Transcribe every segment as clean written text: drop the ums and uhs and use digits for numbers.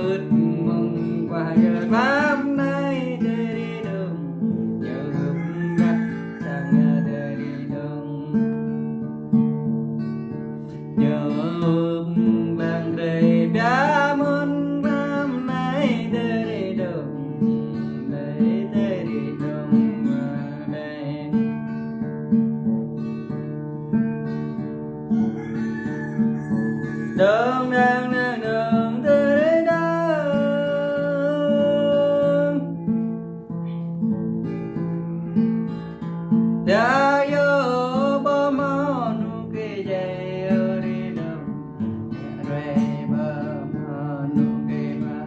ước mong qua giờ năm nay để đi đường nhớ hướng mắt sang để đi đường nhớ bằng đời bia muôn năm nay để đi đường để đi đường đây đường đường đường đường tới đường đã vô bờ mò nu kê dây ở đi đường rồi bờ mò nu kê mà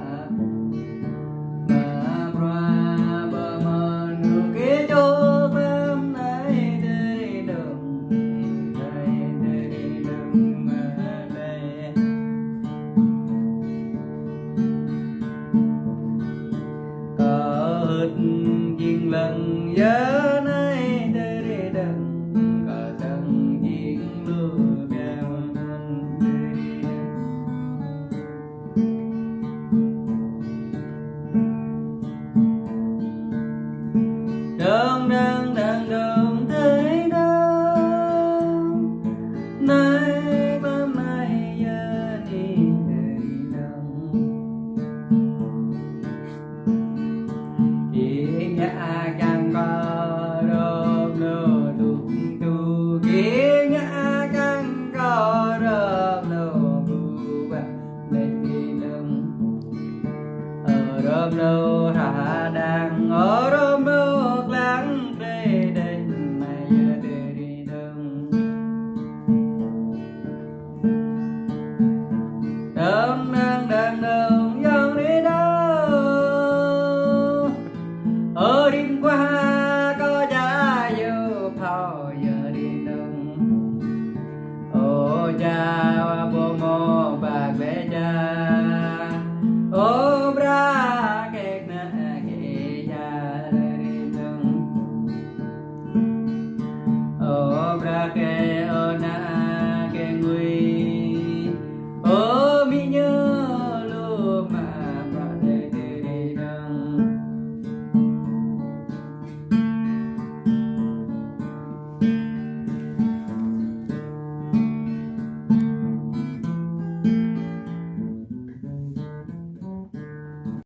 bờ mò nu kê cho em này đi đường đi đường mà đây có hết duyên lần nhớ nay để đừng có thân duyên lừa gạt mình đường đường đường đường tới đâu nay bám nay giờ đi đâu kia nhà càng có rộp lô tu tu kia nhà càng có rộp lô bu ba lên đi đường ở rộp lô ra